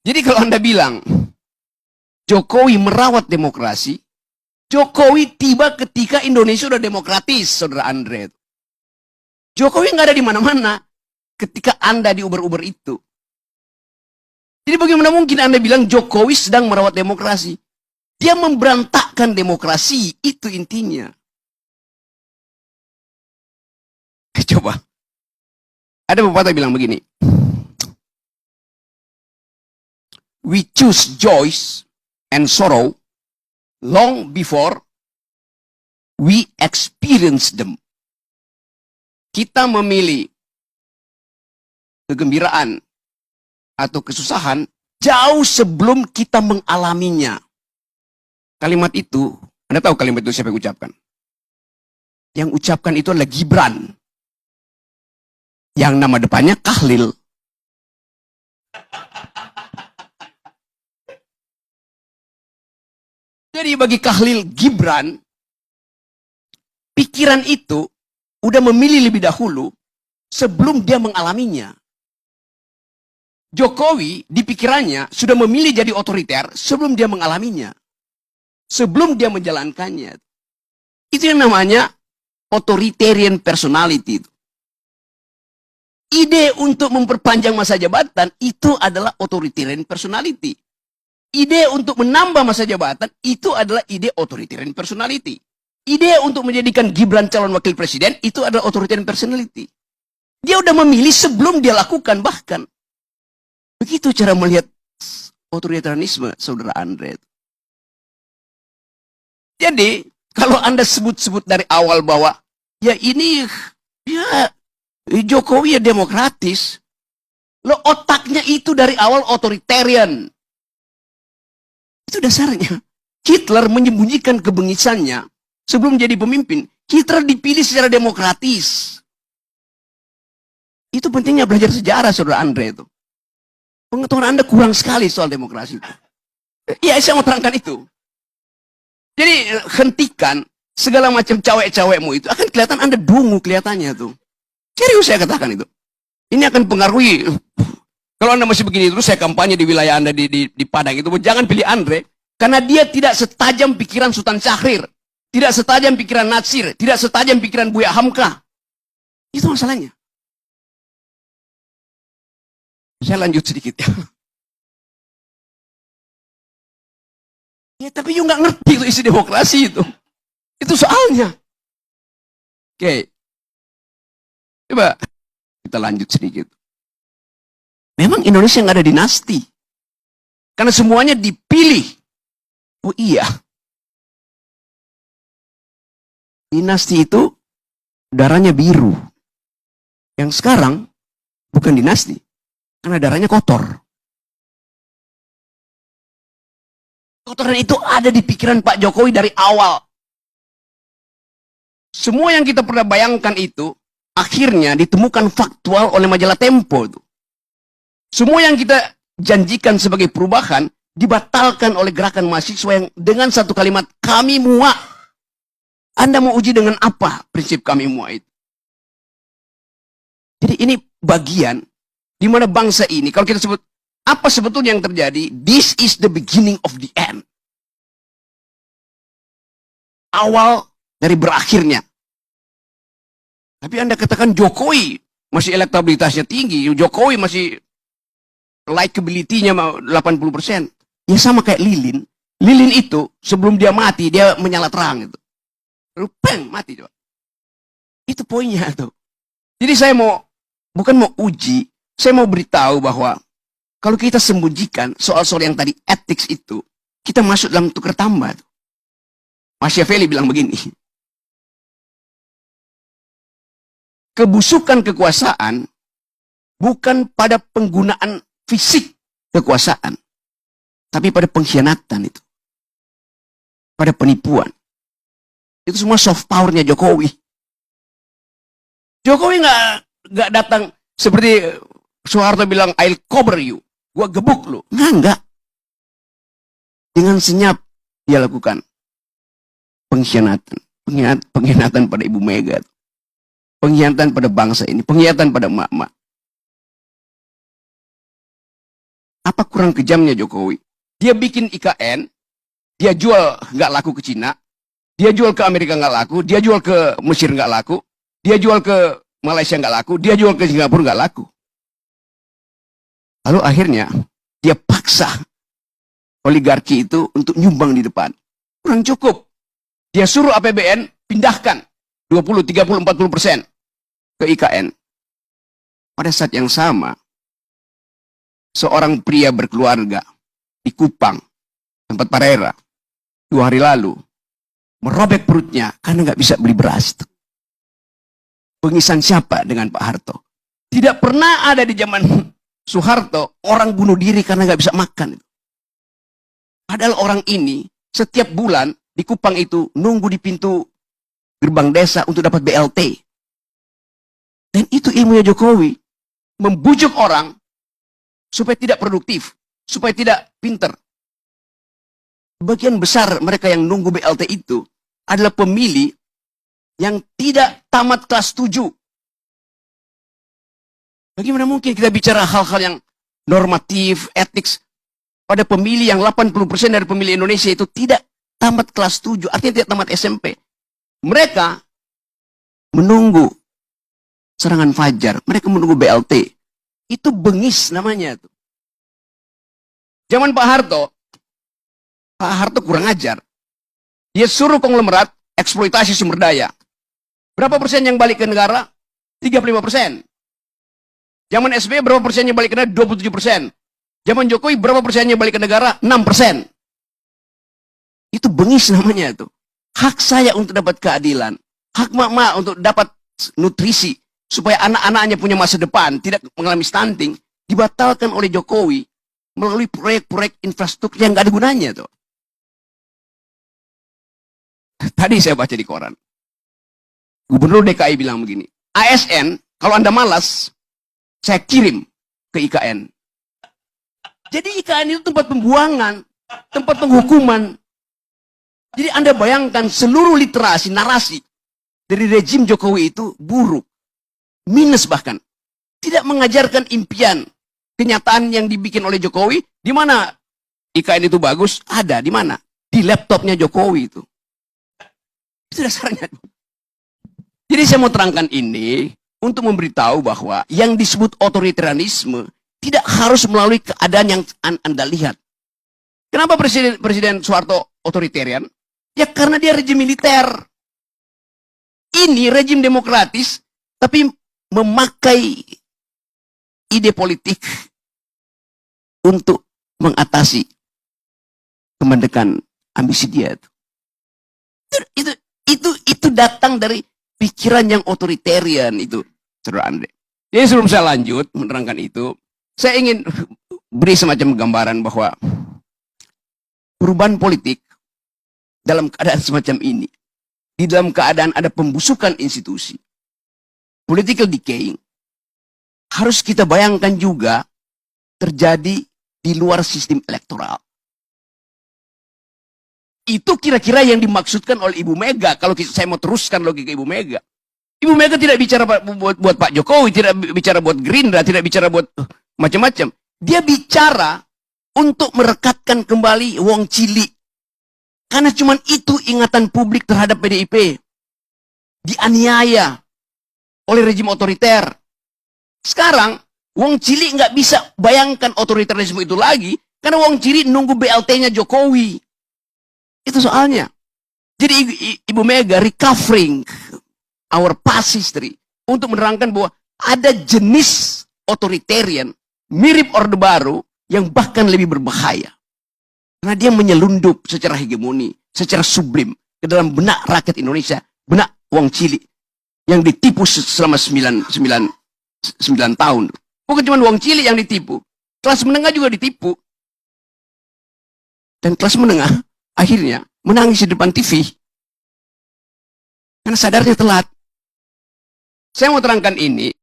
Jadi kalau Anda bilang Jokowi merawat demokrasi, Jokowi tiba ketika Indonesia sudah demokratis, saudara Andre. Jokowi nggak ada di mana-mana ketika Anda di Uber-Uber itu. Jadi bagaimana mungkin Anda bilang Jokowi sedang merawat demokrasi? Dia memberantakkan demokrasi, itu intinya. Coba. Ada pepatah bilang begini. We choose joy and sorrow long before we experience them. Kita memilih kegembiraan atau kesusahan jauh sebelum kita mengalaminya. Kalimat itu, Anda tahu kalimat itu siapa yang ucapkan? Yang ucapkan itu adalah Gibran. Yang nama depannya Kahlil. Jadi bagi Kahlil Gibran, pikiran itu udah memilih lebih dahulu sebelum dia mengalaminya. Jokowi di pikirannya sudah memilih jadi otoriter sebelum dia mengalaminya. Sebelum dia menjalankannya. Itu yang namanya authoritarian personality. Ide untuk memperpanjang masa jabatan itu adalah authoritarian personality. Ide untuk menambah masa jabatan itu adalah ide authoritarian personality. Ide untuk menjadikan Gibran calon wakil presiden itu adalah authoritarian personality. Dia udah memilih sebelum dia lakukan bahkan. Begitu cara melihat otoritarianisme, saudara Andre. Jadi, kalau Anda sebut-sebut dari awal bahwa ya ini ya Jokowi ya demokratis. Lo otaknya itu dari awal otoritarian. Itu dasarnya. Hitler menyembunyikan kebengisannya sebelum jadi pemimpin. Hitler dipilih secara demokratis. Itu pentingnya belajar sejarah, saudara Andre itu. Pengetahuan Anda kurang sekali soal demokrasi itu. Iya, saya mau terangkan itu. Jadi hentikan segala macam cawek-cawekmu itu. Akan kelihatan Anda dungu kelihatannya tuh. Serius saya katakan itu. Ini akan pengaruhi. Kalau Anda masih begini terus, saya kampanye di wilayah Anda di Padang itu. Jangan pilih Andre. Karena dia tidak setajam pikiran Sultan Syahrir. Tidak setajam pikiran Natsir. Tidak setajam pikiran Buya Hamka. Itu masalahnya. Saya lanjut sedikit ya. Ya tapi you nggak ngerti itu isi demokrasi itu. Itu soalnya. Oke. Coba kita lanjut sedikit. Memang Indonesia nggak ada dinasti. Karena semuanya dipilih. Oh iya. Dinasti itu darahnya biru. Yang sekarang bukan dinasti. Karena darahnya kotor. Kotoran itu ada di pikiran Pak Jokowi dari awal. Semua yang kita pernah bayangkan itu akhirnya ditemukan faktual oleh majalah Tempo. Semua yang kita janjikan sebagai perubahan dibatalkan oleh gerakan mahasiswa yang dengan satu kalimat, kami muak. Anda mau uji dengan apa prinsip kami muak itu? Jadi ini bagian di mana bangsa ini, kalau kita sebut apa sebetulnya yang terjadi, this is the beginning of the end. Awal dari berakhirnya. Tapi Anda katakan Jokowi masih elektabilitasnya tinggi, Jokowi masih likability-nya 80%. Ya sama kayak Lilin. Lilin itu sebelum dia mati, dia menyala terang itu. Lalu peng, mati coba. Itu poinnya tuh. Jadi saya bukan mau uji, saya mau beritahu bahwa kalau kita sembunyikan soal-soal yang tadi ethics itu, kita masuk dalam tukar tambah. Machiavelli bilang begini. Kebusukan kekuasaan bukan pada penggunaan fisik kekuasaan, tapi pada pengkhianatan itu. Pada penipuan. Itu semua soft powernya Jokowi. Jokowi nggak datang seperti Soeharto bilang, I'll cover you. Gua gebuk lu. Enggak. Dengan senyap dia lakukan pengkhianatan. Pengkhianatan pada Ibu Mega. Pengkhianatan pada bangsa ini. Pengkhianatan pada emak-emak. Apa kurang kejamnya Jokowi. Dia bikin IKN, dia jual nggak laku ke Cina, dia jual ke Amerika nggak laku, dia jual ke Mesir nggak laku, dia jual ke Malaysia nggak laku, dia jual ke Singapura nggak laku. Lalu akhirnya dia paksa oligarki itu untuk nyumbang di depan. Kurang cukup. Dia suruh APBN pindahkan 20, 30, 40% ke IKN. Pada saat yang sama, seorang pria berkeluarga di Kupang, tempat Parera, 2 hari lalu, merobek perutnya karena nggak bisa beli beras. Pengisan siapa dengan Pak Harto? Tidak pernah ada di zaman Soeharto orang bunuh diri karena nggak bisa makan. Padahal orang ini setiap bulan di Kupang itu nunggu di pintu gerbang desa untuk dapat BLT. Dan itu ilmunya Jokowi. Membujuk orang supaya tidak produktif, supaya tidak pinter. Bagian besar mereka yang nunggu BLT itu adalah pemilih yang tidak tamat kelas 7. Bagaimana mungkin kita bicara hal-hal yang normatif, etik, pada pemilih yang 80% dari pemilih Indonesia itu tidak tamat kelas 7, artinya tidak tamat SMP. Mereka menunggu serangan fajar, mereka menunggu BLT. Itu bengis namanya tuh. Zaman Pak Harto kurang ajar. Dia suruh konglomerat eksploitasi sumber daya. Berapa persen yang balik ke negara? 35%. Zaman SBY berapa persennya balik ke negara? 27%. Zaman Jokowi berapa persennya balik ke negara? 6%. Itu bengis namanya tuh. Hak saya untuk dapat keadilan. Hak mak-mak untuk dapat nutrisi. Supaya anak-anaknya punya masa depan. Tidak mengalami stunting. Dibatalkan oleh Jokowi. Melalui proyek-proyek infrastruktur yang gak ada gunanya tuh. Tadi saya baca di koran. Gubernur DKI bilang begini. ASN, kalau Anda malas, saya kirim ke IKN. Jadi IKN itu tempat pembuangan, tempat penghukuman. Jadi Anda bayangkan seluruh literasi, narasi dari rejim Jokowi itu buruk. Minus bahkan. Tidak mengajarkan impian, kenyataan yang dibikin oleh Jokowi. Di mana IKN itu bagus? Ada. Di mana? Di laptopnya Jokowi itu. Itu dasarnya. Jadi saya mau terangkan ini untuk memberitahu bahwa yang disebut otoritarianisme tidak harus melalui keadaan yang Anda lihat. Kenapa Presiden Soeharto otoritarian? Ya karena dia rejim militer. Ini rejim demokratis, tapi memakai ide politik untuk mengatasi kemandekan ambisi dia. Itu datang dari pikiran yang otoritarian itu, Saudara Andre. Jadi sebelum saya lanjut menerangkan itu, saya ingin beri semacam gambaran bahwa perubahan politik dalam keadaan semacam ini, di dalam keadaan ada pembusukan institusi, political decaying, harus kita bayangkan juga terjadi di luar sistem elektoral. Itu kira-kira yang dimaksudkan oleh Ibu Mega. Kalau saya mau teruskan logika Ibu Mega. Ibu Mega tidak bicara buat Pak Jokowi, tidak bicara buat Gerindra, tidak bicara buat macam-macam. Dia bicara untuk merekatkan kembali Wong Cilik. Karena cuma itu ingatan publik terhadap PDIP. Dianiaya oleh rejim otoriter. Sekarang, Wong Cilik nggak bisa bayangkan otoritarisme itu lagi, karena Wong Cilik nunggu BLT-nya Jokowi. Itu soalnya. Jadi Ibu Mega recovering our past history untuk menerangkan bahwa ada jenis otoritarian mirip Orde Baru yang bahkan lebih berbahaya. Karena dia menyelundup secara hegemoni, secara sublim ke dalam benak rakyat Indonesia, benak Wong Cilik yang ditipu selama 9 tahun. Bukan cuma Wong Cilik yang ditipu, kelas menengah juga ditipu. Dan kelas menengah akhirnya menangis di depan TV. Karena sadarnya telat. Saya mau terangkan ini